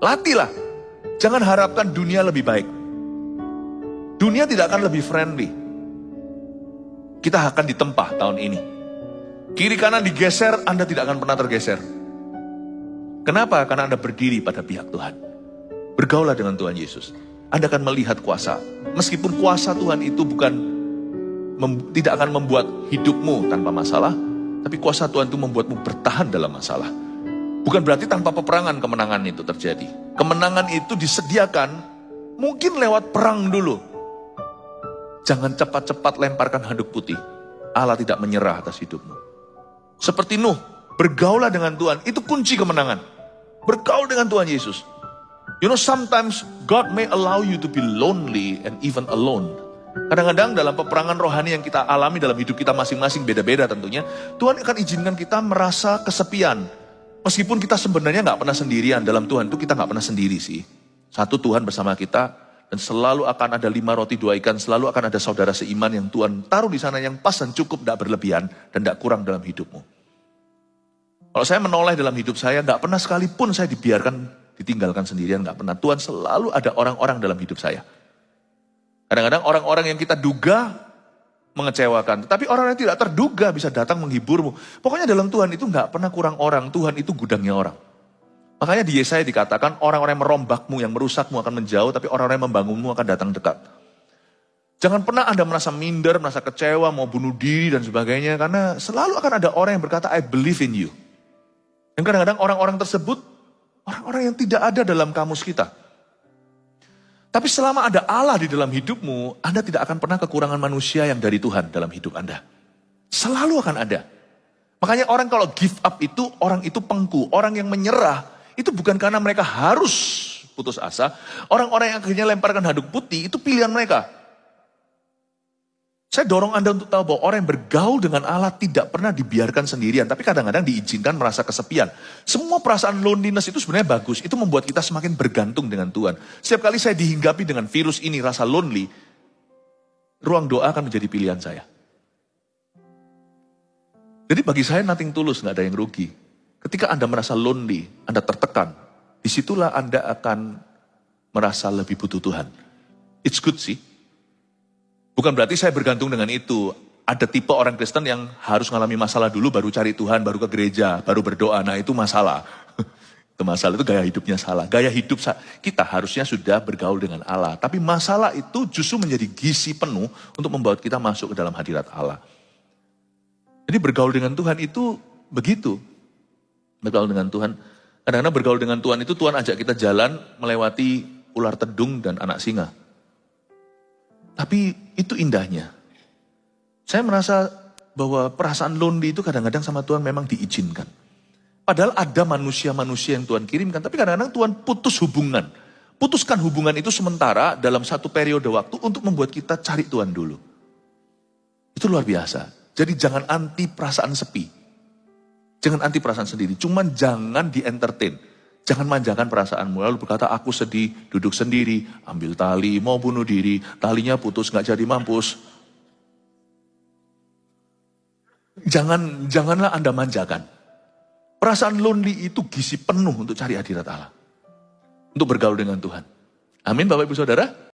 Latihlah. Jangan harapkan dunia lebih baik. Dunia tidak akan lebih friendly. Kita akan ditempa tahun ini. Kiri kanan digeser, Anda tidak akan pernah tergeser. Kenapa? Karena Anda berdiri pada pihak Tuhan. Bergaulah dengan Tuhan Yesus. Anda akan melihat kuasa. Meskipun kuasa Tuhan itu tidak akan membuat hidupmu tanpa masalah, tapi kuasa Tuhan itu membuatmu bertahan dalam masalah. Bukan berarti tanpa peperangan kemenangan itu terjadi. Kemenangan itu disediakan mungkin lewat perang dulu. Jangan cepat-cepat lemparkan handuk putih. Allah tidak menyerah atas hidupmu. Seperti Nuh, bergaulah dengan Tuhan, itu kunci kemenangan. Bergaul dengan Tuhan Yesus. You know, sometimes God may allow you to be lonely and even alone. Kadang-kadang dalam peperangan rohani yang kita alami dalam hidup kita masing-masing, beda-beda tentunya, Tuhan akan izinkan kita merasa kesepian. Meskipun kita sebenarnya gak pernah sendirian, dalam Tuhan itu kita gak pernah sendiri sih. Satu, Tuhan bersama kita, dan selalu akan ada 5 roti 2 ikan, selalu akan ada saudara seiman yang Tuhan taruh di sana yang pas dan cukup, gak berlebihan, dan gak kurang dalam hidupmu. Kalau saya menoleh dalam hidup saya, gak pernah sekalipun saya ditinggalkan sendirian, gak pernah. Tuhan selalu ada orang-orang dalam hidup saya. Kadang-kadang orang-orang yang kita duga mengecewakan, tetapi orang yang tidak terduga bisa datang menghiburmu. Pokoknya dalam Tuhan itu gak pernah kurang orang, Tuhan itu gudangnya orang. Makanya di Yesaya dikatakan orang-orang yang merombakmu, yang merusakmu akan menjauh, tapi orang-orang yang membangunmu akan datang dekat. Jangan pernah Anda merasa minder, merasa kecewa, mau bunuh diri dan sebagainya, karena selalu akan ada orang yang berkata, I believe in you. Dan kadang-kadang orang-orang tersebut, orang-orang yang tidak ada dalam kamus kita. Tapi selama ada Allah di dalam hidupmu, Anda tidak akan pernah kekurangan manusia yang dari Tuhan dalam hidup Anda. Selalu akan ada. Makanya orang kalau give up itu, orang itu pengku. Orang yang menyerah, itu bukan karena mereka harus putus asa. Orang-orang yang akhirnya lemparkan handuk putih, itu pilihan mereka. Saya dorong Anda untuk tahu bahwa orang yang bergaul dengan Allah tidak pernah dibiarkan sendirian. Tapi kadang-kadang diizinkan merasa kesepian. Semua perasaan loneliness itu sebenarnya bagus. Itu membuat kita semakin bergantung dengan Tuhan. Setiap kali saya dihinggapi dengan virus ini, rasa lonely, ruang doa akan menjadi pilihan saya. Jadi bagi saya nothing tulus, gak ada yang rugi. Ketika Anda merasa lonely, Anda tertekan, disitulah Anda akan merasa lebih butuh Tuhan. It's good sih. Bukan berarti saya bergantung dengan itu. Ada tipe orang Kristen yang harus mengalami masalah dulu, baru cari Tuhan, baru ke gereja, baru berdoa. Nah itu masalah. Itu masalah, itu gaya hidupnya salah. Gaya hidup kita harusnya sudah bergaul dengan Allah. Tapi masalah itu justru menjadi gizi penuh untuk membawa kita masuk ke dalam hadirat Allah. Jadi bergaul dengan Tuhan itu begitu. Bergaul dengan Tuhan. Kadang-kadang bergaul dengan Tuhan itu Tuhan ajak kita jalan melewati ular tedung dan anak singa. Tapi itu indahnya. Saya merasa bahwa perasaan lonely itu kadang-kadang sama Tuhan memang diizinkan. Padahal ada manusia-manusia yang Tuhan kirimkan. Tapi kadang-kadang Tuhan putus hubungan. Putuskan hubungan itu sementara dalam satu periode waktu untuk membuat kita cari Tuhan dulu. Itu luar biasa. Jadi jangan anti perasaan sepi. Jangan anti perasaan sendiri. Cuman jangan di-entertain. Jangan manjakan perasaanmu, lalu berkata aku sedih, duduk sendiri, ambil tali, mau bunuh diri, talinya putus, gak jadi mampus. Janganlah Anda manjakan. Perasaan lonely itu gizi penuh untuk cari hadirat Allah. Untuk bergaul dengan Tuhan. Amin Bapak Ibu Saudara.